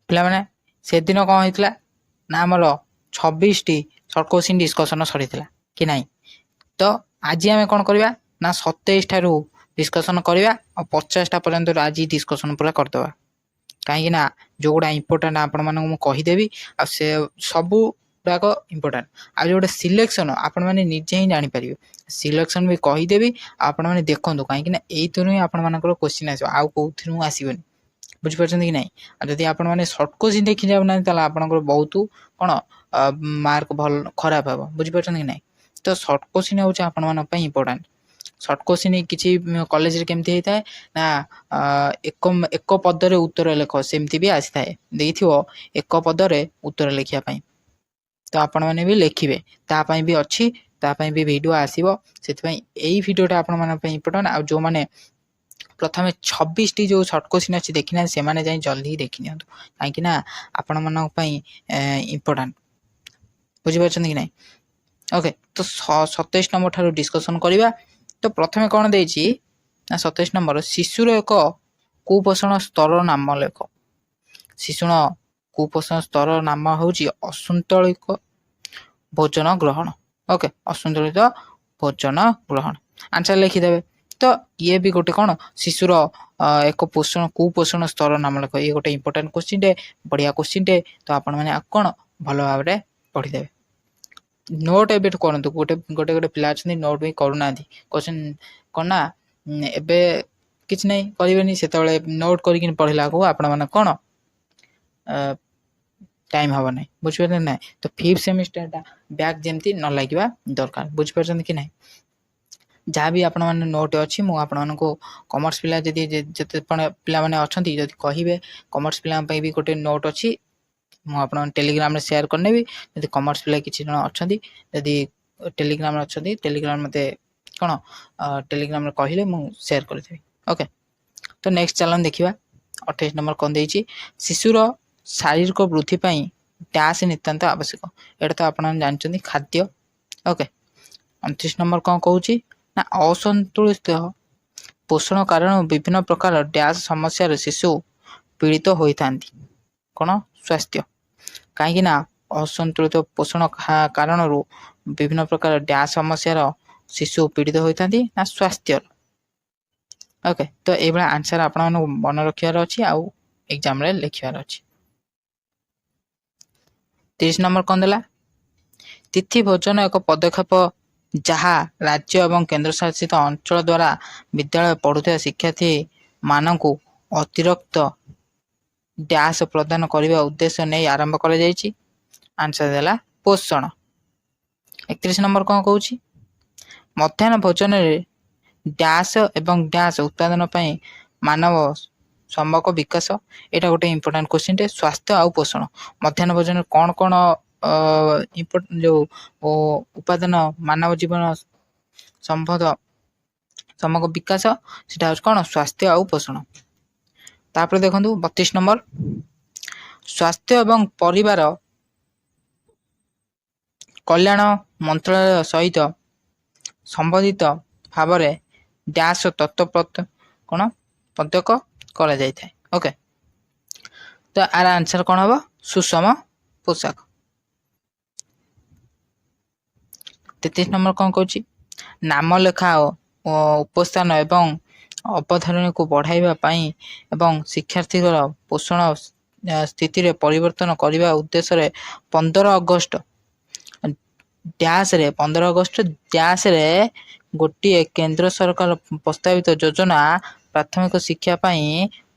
ପିଲାମାନେ ସେଦିନ କ'ଣ ହେଇଥିଲା ନା ଆମର 26ଟି ସର୍ଟ କୋଶ୍ଚିନ୍ ଡିସ୍କସନ୍ ସରିଥିଲା କି ନାହିଁ। ତ ଆଜି ଆମେ କ'ଣ କରିବା ନା 27 ଠାରୁ ଡିସ୍କସନ୍ କରିବା ଆଉ 50ଟା ପର୍ଯ୍ୟନ୍ତ ଆଜି ଡିସ୍କସନ୍ ପୁରା କରିଦେବା। କାହିଁକି ନା ଯେଉଁଗୁଡ଼ା ଇମ୍ପୋର୍ଟାଣ୍ଟ ଆପଣମାନଙ୍କୁ ମୁଁ କହିଦେବି ଆଉ ସେ ସବୁ ଗୁଡ଼ାକ ଇମ୍ପୋର୍ଟାଣ୍ଟ। ଆଉ ଯେଉଁଟା ସିଲେକ୍ସନ୍ ଆପଣମାନେ ନିଜେ ହିଁ ଜାଣିପାରିବେ, ସିଲେକ୍ସନ୍ ବି କହିଦେବି ଆଉ ଆପଣମାନେ ଦେଖନ୍ତୁ, କାହିଁକିନା ଏଇଥିରୁ ହିଁ ଆପଣମାନଙ୍କର କୋଶ୍ଚିନ୍ ଆସିବ, ଆଉ କେଉଁଥିରୁ ଆସିବନି। ବୁଝିପାରୁଛନ୍ତି କି ନାହିଁ। ଆଉ ଯଦି ଆପଣମାନେ ସର୍ଟ କୋଶ୍ଚିନ୍ ଦେଖି ଯାଉନାହାନ୍ତି ତାହେଲେ ଆପଣଙ୍କର ବହୁତ କ'ଣ ମାର୍କ ଭଲ ଖରାପ ହେବ। ବୁଝିପାରୁଛନ୍ତି କି ନାହିଁ। ତ ସର୍ଟ କୋଶ୍ଚିନ୍ ହେଉଛି ଆପଣମାନଙ୍କ ପାଇଁ ଇମ୍ପୋର୍ଟାଣ୍ଟ। ସର୍ଟ କୋଶ୍ଚିନ୍ କିଛି କଲେଜରେ କେମିତି ହେଇଥାଏ ନା ଏକ ପଦରେ ଉତ୍ତର ଲେଖ, ସେମିତି ବି ଆସିଥାଏ, ଦେଇଥିବ ଏକ ପଦରେ ଉତ୍ତର ଲେଖିବା ପାଇଁ। ତ ଆପଣମାନେ ବି ଲେଖିବେ, ତା ପାଇଁ ବି ଅଛି, ତା ପାଇଁ ବି ଭିଡ଼ିଓ ଆସିବ। ସେଥିପାଇଁ ଏଇ ଭିଡ଼ିଓଟା ଆପଣମାନଙ୍କ ପାଇଁ ଇମ୍ପୋର୍ଟାଣ୍ଟ। ଆଉ ଯେଉଁମାନେ ପ୍ରଥମେ 26ଟି ଯେଉଁ ସର୍ଟ କୋଶ୍ଚିନ୍ ଅଛି ଦେଖିନାହାନ୍ତି ସେମାନେ ଯାଇ ଜଲ୍ଦି ଦେଖିନିଅନ୍ତୁ, କାହିଁକିନା ଆପଣମାନଙ୍କ ପାଇଁ ଇମ୍ପୋର୍ଟାଣ୍ଟ। ବୁଝିପାରୁଛନ୍ତି କି ନାହିଁ। ଓକେ, ତ 27 ନମ୍ବର ଠାରୁ ଡିସ୍କସନ୍ କରିବା। ତ ପ୍ରଥମେ କ'ଣ ଦେଇଛି ନା 27 ନମ୍ବର, ଶିଶୁର ଏକ କୁପୋଷଣ ସ୍ତର ନାମ ଲେଖ। ଶିଶୁର କୁପୋଷଣ ସ୍ତର ନାମ ହେଉଛି ଅସନ୍ତୁଳିତ ଭୋଜନ ଗ୍ରହଣ। ଓକେ, ଅସନ୍ତୁଳିତ ଭୋଜନ ଗ୍ରହଣ। ଆନ୍ସର ଲେଖିଦେବେ। ତ ଇଏ ବି ଗୋଟେ କ'ଣ ଶିଶୁର ଏକ କୁପୋଷଣ ସ୍ତର ନାମ ଲେଖ। ଇଏ ଗୋଟେ ଇମ୍ପୋର୍ଟାଣ୍ଟ କୋଶ୍ଚିନ୍ଟେ, ବଢ଼ିଆ କୋଶ୍ଚିନ୍ଟେ। ତ ଆପଣମାନେ କ'ଣ ଭଲ ଭାବରେ ପଢ଼ିଦେବେ। ନୋଟ୍ ଏବେଠୁ କରନ୍ତୁ। ଗୋଟେ ପିଲା ଅଛନ୍ତି ନୋଟ୍ ବି କରୁନାହାନ୍ତି, କହୁଛନ୍ତି କ'ଣ ନା ଏବେ କିଛି ନାହିଁ କରିବେନି, ସେତେବେଳେ ନୋଟ୍ କରିକି ପଢ଼ିଲା ବେଳକୁ ଆପଣମାନେ କ'ଣ ଟାଇମ୍ ହେବ ନାହିଁ। ବୁଝିପାରୁଛନ୍ତି ନାହିଁ। ତ 5th ସେମିଷ୍ଟରଟା ବ୍ୟାକ୍ ଯେମିତି ନ ଲାଗିବା ଦରକାର। ବୁଝିପାରୁଛନ୍ତି କି ନାହିଁ। ଯାହା ବି ଆପଣମାନେ ନୋଟ୍ ଅଛି ମୁଁ ଆପଣମାନଙ୍କୁ କମର୍ସ ପିଲା ଯଦି ଯେତେ ପିଲାମାନେ ଅଛନ୍ତି ଯଦି କହିବେ, କମର୍ସ ପିଲାଙ୍କ ପାଇଁ ବି ଗୋଟେ ନୋଟ୍ ଅଛି, ମୁଁ ଆପଣଙ୍କୁ ଟେଲିଗ୍ରାମରେ ସେୟାର କରିନେବି। ଯଦି କମର୍ସ ପିଲା କିଛି ଜଣ ଅଛନ୍ତି, ଯଦି ଟେଲିଗ୍ରାମରେ ଅଛନ୍ତି, ଟେଲିଗ୍ରାମ ମୋତେ କ'ଣ ଟେଲିଗ୍ରାମରେ କହିଲେ ମୁଁ ସେୟାର କରିଦେବି। ଓକେ, ତ ନେକ୍ସଟ ଚାଲନ୍ତୁ ଦେଖିବା 28 ନମ୍ବର କ'ଣ ଦେଇଛି। ଶିଶୁର ଶାରୀରିକ ବୃଦ୍ଧି ପାଇଁ ଡ୍ୟାସ୍ ନିତାନ୍ତ ଆବଶ୍ୟକ। ଏଇଟା ତ ଆପଣମାନେ ଜାଣିଛନ୍ତି, ଖାଦ୍ୟ। ଓକେ, 29 ନମ୍ବର କ'ଣ କହୁଛି ନା ଅସନ୍ତୁଳିତ ପୋଷଣ କାରଣରୁ ବିଭିନ୍ନ ପ୍ରକାର ଡ୍ୟାସ୍ ସମସ୍ୟାରେ ଶିଶୁ ପୀଡ଼ିତ ହୋଇଥାନ୍ତି। କ'ଣ ସ୍ୱାସ୍ଥ୍ୟ। କାହିଁକି ନା ଅସନ୍ତୁଳିତ ପୋଷଣ କାରଣରୁ ବିଭିନ୍ନ ପ୍ରକାର ଡ୍ୟାସ୍ ସମସ୍ୟାର ଶିଶୁ ପୀଡ଼ିତ ହୋଇଥାନ୍ତି ନା ସ୍ୱାସ୍ଥ୍ୟ। ଓକେ, ତ ଏଇଭଳିଆ ଆନ୍ସର ଆପଣମାନଙ୍କୁ ମନେ ରଖିବାର ଅଛି ଆଉ ଏକ୍ଜାମରେ ଲେଖିବାର ଅଛି। 30 ନମ୍ବର କ'ଣ ଦେଲା, ତିଥି ଭୋଜନ ଏକ ପଦକ୍ଷେପ ଯାହା ରାଜ୍ୟ ଏବଂ କେନ୍ଦ୍ରଶାସିତ ଅଞ୍ଚଳ ଦ୍ୱାରା ବିଦ୍ୟାଳୟ ପଢ଼ୁଥିବା ଶିକ୍ଷାର୍ଥୀମାନଙ୍କୁ ଅତିରିକ୍ତ ଡ୍ୟାସ୍ ପ୍ରଦାନ କରିବା ଉଦ୍ଦେଶ୍ୟ ନେଇ ଆରମ୍ଭ କରାଯାଇଛି। ଆନ୍ସର ଦେଲା ପୋଷଣ। 31 ନମ୍ବର କ'ଣ କହୁଛି, ମଧ୍ୟାହ୍ନ ଭୋଜନରେ ଡ୍ୟାସ୍ ଏବଂ ଡ୍ୟାସ୍ ଉତ୍ପାଦନ ପାଇଁ ମାନବ ସମ୍ଭକ ବିକାଶ। ଏଇଟା ଗୋଟେ ଇମ୍ପୋର୍ଟାଣ୍ଟ କୋଶ୍ଚିନ୍ଟେ। ସ୍ୱାସ୍ଥ୍ୟ ଆଉ ପୋଷଣ, ମଧ୍ୟାହ୍ନ ଭୋଜନରେ କ'ଣ କ'ଣ ଯେଉଁ ଉପାଦାନ ମାନବ ଜୀବନ ସମ୍ଭକ ବିକାଶ, ସେଟା ହେଉଛି କ'ଣ ସ୍ୱାସ୍ଥ୍ୟ ଆଉ ପୋଷଣ। ତାପରେ ଦେଖନ୍ତୁ 32 ନମ୍ବର, ସ୍ୱାସ୍ଥ୍ୟ ଏବଂ ପରିବାର କଲ୍ୟାଣ ମନ୍ତ୍ରାଳୟ ସହିତ ସମ୍ବନ୍ଧିତ ଭାବରେ ଡ୍ୟାସ୍ ତତ୍ତ୍ୱ କ'ଣ ପ୍ରତ୍ୟେକ କରାଯାଇଥାଏ। ଓକେ, ତ ଆର ଆନ୍ସର କ'ଣ ହେବ, ସୁଷମ ପୋଷାକ। 33 ନମ୍ବର କ'ଣ କହୁଛି, ନାମ ଲେଖା ଉପସ୍ଥାନ ଏବଂ ଅବଧାରଣକୁ ବଢ଼ାଇବା ପାଇଁ ଏବଂ ଶିକ୍ଷାର୍ଥୀଙ୍କର ପୋଷଣ ସ୍ଥିତିରେ ପରିବର୍ତ୍ତନ କରିବା ଉଦ୍ଦେଶ୍ୟରେ 15 ଅଗଷ୍ଟ ଡ୍ୟାସ୍ରେ ଗୋଟିଏ କେନ୍ଦ୍ର ସରକାର ପ୍ରସ୍ତାବିତ ଯୋଜନା ପ୍ରାଥମିକ ଶିକ୍ଷା ପାଇଁ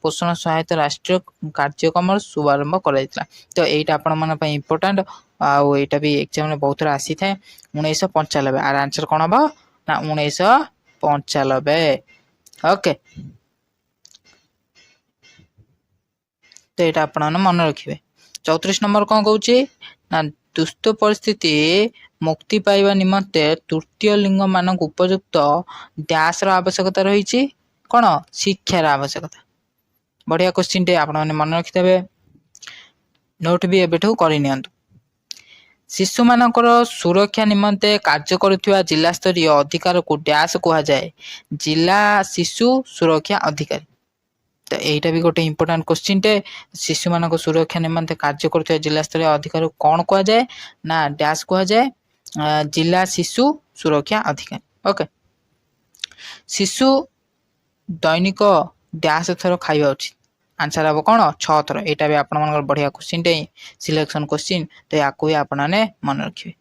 ପୋଷଣ ସହାୟତା ରାଷ୍ଟ୍ରୀୟ କାର୍ଯ୍ୟକ୍ରମର ଶୁଭାରମ୍ଭ କରାଯାଇଥିଲା। ତ ଏଇଟା ଆପଣମାନଙ୍କ ପାଇଁ ଇମ୍ପୋର୍ଟାଣ୍ଟ ଆଉ ଏଇଟା ବି ଏକ୍ଜାମ୍ରେ ବହୁତ ଥର ଆସିଥାଏ। 1995। ଆର ଆନ୍ସର କ'ଣ ହେବ ନା 1995। ଓକେ, ତ ଏଇଟା ଆପଣମାନେ ମନେ ରଖିବେ। 34 ନମ୍ବର କ'ଣ କହୁଛି ନା ଦୁସ୍ଥ ପରିସ୍ଥିତି ମୁକ୍ତି ପାଇବା ନିମନ୍ତେ ତୃତୀୟ ଲିଙ୍ଗମାନଙ୍କୁ ଉପଯୁକ୍ତ ଡ୍ୟାସ୍ର ଆବଶ୍ୟକତା ରହିଛି। କ'ଣ ଶିକ୍ଷାର ଆବଶ୍ୟକତା। ବଢ଼ିଆ କୋଶ୍ଚିନ୍ଟେ, ଆପଣମାନେ ମନେ ରଖିଦେବେ। ନୋଟ୍ ବି ଏବେଠୁ କରିନିଅନ୍ତୁ। ଶିଶୁମାନଙ୍କର ସୁରକ୍ଷା ନିମନ୍ତେ କାର୍ଯ୍ୟ କରୁଥିବା ଜିଲ୍ଲାସ୍ତରୀୟ ଅଧିକାରକୁ ଡ୍ୟାସ୍ କୁହାଯାଏ। ଜିଲ୍ଲା ଶିଶୁ ସୁରକ୍ଷା ଅଧିକାରୀ। तो यहीटा भी गोटे इंपोर्टाट क्वेश्चन टे शिशु मान सुरक्षा निमंते कार्य कर जिला स्तरीय अधिकारी कौन कह जाए ना डैश कह जाए जिला शिशु सुरक्षा अधिकारी। ओके शिशु दैनिक डैश थर खाଇବା उचित आंसर हम कौन 6 थर। यहाँ भी आपण बढ़िया क्वेश्चन टे सिलेक्शन क्वेश्चन तो या भी आपने मन रखिए।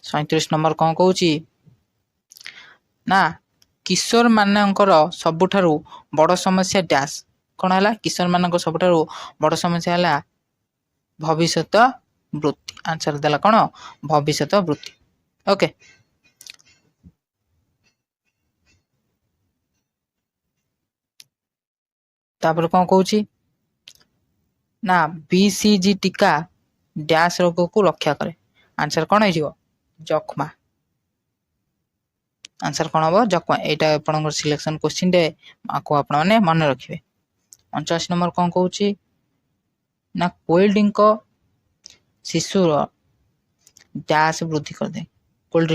37 नंबर कौन कौच ना किशोर मानकर सबुठारु बड़ समस्या डैश कौन है किशोर मान सबुठारु बड़ समस्या है भविष्यत वृत्ति आंसर देला कौन भविष्यत वृत्ति। ओके तापर कौन कौच ना बीसीजी टीका डैश रोग को रक्षा करे आंसर कौन हो जख्मा आंसर कौन हम जख्मा। यहाँ आप सिलेक्शन क्वेश्चन टे आपको आपने मन रखिए। 49 नंबर कौन कौच ना कोल्ड ड्रिंक शिशुर डैश वृद्धि कर दे कोल्ड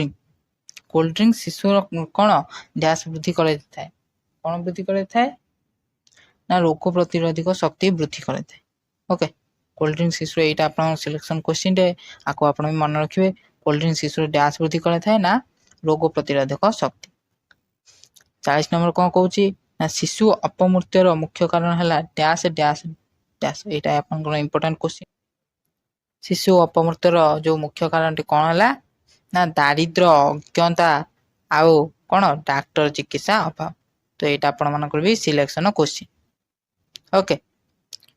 ड्रिंक शिशुर कौन डैश वृद्धि कर कौन वृद्धि कर ना रोग प्रतिरोधक शक्ति वृद्धि कर। ओके कोल्ड ड्रिंक शिशु यहाँ आप सिलेक्शन क्वेश्चन टे आपको आप मन रखिए कोल्ड ड्रिंक शिशु डैश वृद्धि कर ना रोग प्रतिरोधक शक्ति। 40 नंबर कौन कौच ना शिशु अपमृत्युर मुख्य कारण है डैश डैश डैश यहाँ आप इंपोर्टाट क्वेश्चन शिशु अपमृत्युर जो मुख्य कारण कौन है ना दारिद्र अज्ञता आउ कौन डाक्टर चिकित्सा अभाव तो यहाँ आपण भी सिलेक्शन क्वेश्चन। ओके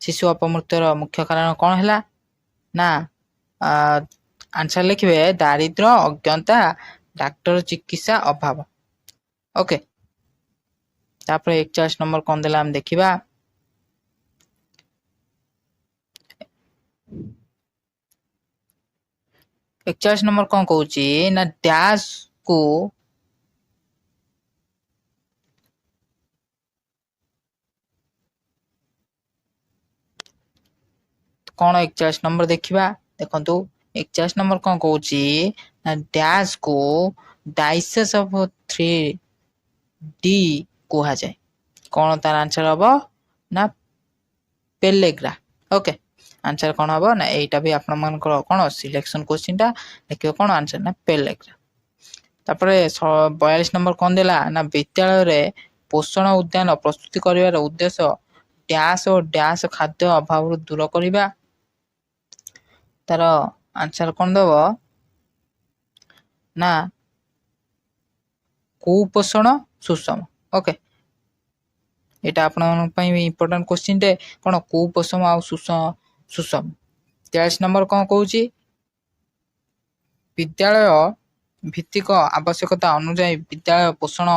शिशु अपमृत्युर मुख्य कारण कौन है ना आंसर लिखे दारिद्र अज्ञता डाक्टर चिकित्सा अभाव। ओके तापर 41 नंबर कौन देला हम देखिबा 41 नंबर कौन कौच ना डैश को कौन 41 नंबर देखिबा देखंतु 41 नंबर कौन कौच ना डैश को डाइसेस ऑफ 3D कहा जाए कौन तार आंसर हम ना पेलेग्रा। ओके आंसर कौन हम ना यहाँ भी आप कौन सिलेक्शन क्वेश्चन टा देखिए कौन आंसर ना पेलेग्रा। तापर 42 नंबर कौन देला ना विद्यालय रे पोषण उद्यान प्रस्तुति करिवार उद्देश्य डैश और डैश खाद्य अभाव दूर करिबा तार आंसर कौन दब ना कुपोषण सुषम। ओके यहाँ आप इंपोर्टाट क्वेश्चन टे कौन कुपोषण आ सुषम। 43 नंबर कौन कौच विद्यालय भित्तिक आवश्यकता अनुसार विद्यालय पोषण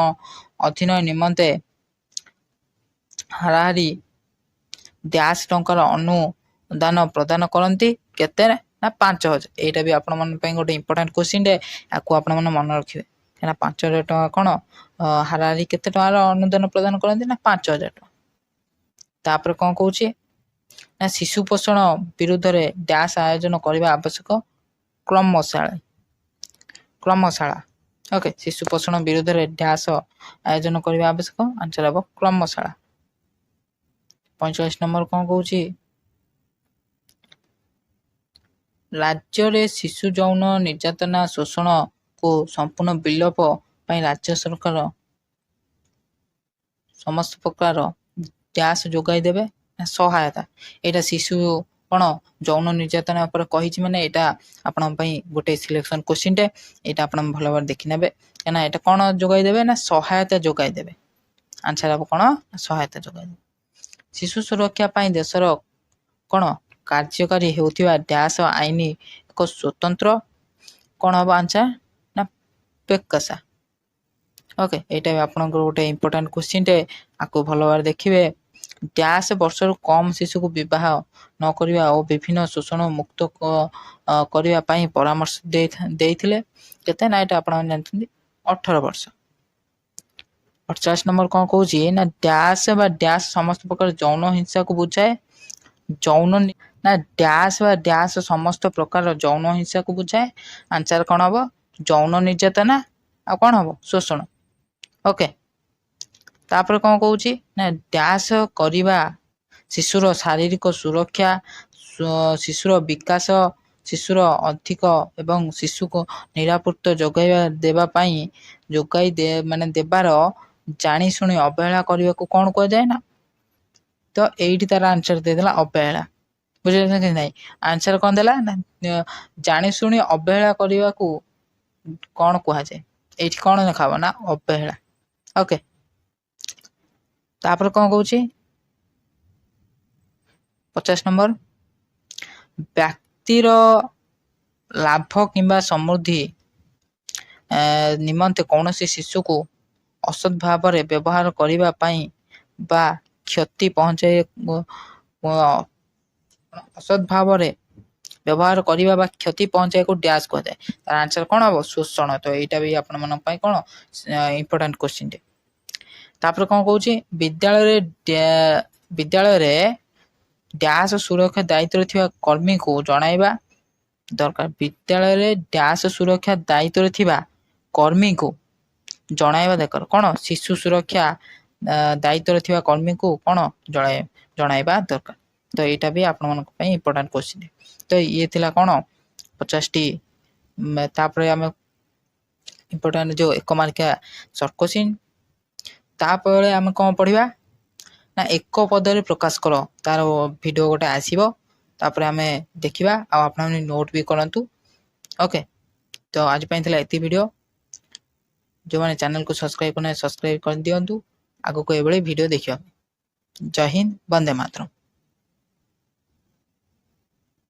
अधीन निमंते हाराहारी डैश टंकार अनुदान प्रदान करती केते ना 5000 यहाँ भी आपण गोटे इंपोर्टाट क्वेश्चन टे आपको आप मन रखिए क्या 5000 टका कौन हाराहारी केते टकार अनुदान प्रदान करती ना 5000 टका। तापर कौन कौच ना शिशु पोषण विरुद्ध रे डैश आयोजन करने आवश्यक क्रमशाला। ओके शिशु पोषण विरुद्ध रे डैश आयोजन करने आवश्यक आंसर हम क्रमशाला। 45 नंबर कौन कौच राज्य रे शिशु यौन निर्यातना शोषण को संपूर्ण विलोप पाई राज्य सरकार समस्त प्रकार डैश जोगाई देवे सहायता यहाँ शिशु कौन यौन निर्यातना पर कही मैंने यहाँ आपण गोटे सिलेक्शन क्वेश्चन टे यहाँ आप भल भाव देखी ने क्या यहाँ कौन जोगाई देवे ना सहायता जोगाई देवे आंसर हम कौन सहायता जोगाई देवे। शिशु सुरक्षा पाई देशर कौन कार्यकारी होतिबा डैश आईन एक स्वतंत्र कौन हम आंसर ना पेकसा। ओके यहाँ आप गोटे इंपोर्टाट क्वेश्चन टे आपको भल भाव देखिए डैश वर्ष कम शिशु को विवाह न करने और विभिन्न शोषण मुक्त करने परामर्श देते केते ना यहाँ आप जानते 18 वर्ष। 48 नंबर कौन कौच ना डैश बा डैश समस्त प्रकार यौन हिंसा को बुझाए यौन ना डैश बा डैश समस्त प्रकार यौन हिंसा को बुझाए आंसर कौन हम यौन निर्यातना आ कौन हम शोषण। ओके तापर कौन कहूँ ना डैश करिबा शिशुर शारीरिक सुरक्षा शिशुर विकास शिशुर अधिक एवं शिशु को निरापत्ता जोगाई माने देबार जानी शुणी अवहेला करने को कौन कह जाए ना तो यही तार आंसर देदेला अवहेला बुझे कि नहीं आंसर कौन देला ना जानी शुणी अवहेला करने को कौन कह जाए ये कौन देखा ना अवहेला ओके तापर कौन कहूँ 50 नंबर व्यक्तिर लाभ किंबा समृद्धि निमंते कौन शिशु को असत भाव व्यवहार करने बा क्षति पहुंचाई असत भाव व्यवहार करने बा क्षति पहुंचाई को डैश कह जाए तार आंसर कौन हम शोषण तो यहाँ भी आपण मन कौन इंपोर्टेंट क्वेश्चन टे तापर कौन कहूँ विद्यालय डैश सुरक्षा दायित्व थिबा कर्मी को जणाइबा दरकार विद्यालय डैश सुरक्षा दायित्व थिबा कर्मी को जणाइबा दरकार कौन शिशु सुरक्षा दायित्व थिबा कर्मी को कौन जणाइबा दरकार तो यहाँ भी आपण मन इंपोर्टेंट क्वेश्चन है तो ये थिला कौन 50 टी तापर आम इंपोर्टेंट जो 1 मार्किया शॉर्ट क्वेश्चन तापर आम कौन पढ़िबा ना एक पदरे प्रकाश कर तार वीडियो गोटे आसीबो तापर आम देखा आप नोट भी करंतु ओके तो आज पाइला एति वीडियो जो मैंने चैनल को सब्सक्राइब करना सब्सक्राइब कर दिंतु आगो को ये वीडियो देखिए जय हिंद वंदे मातरम।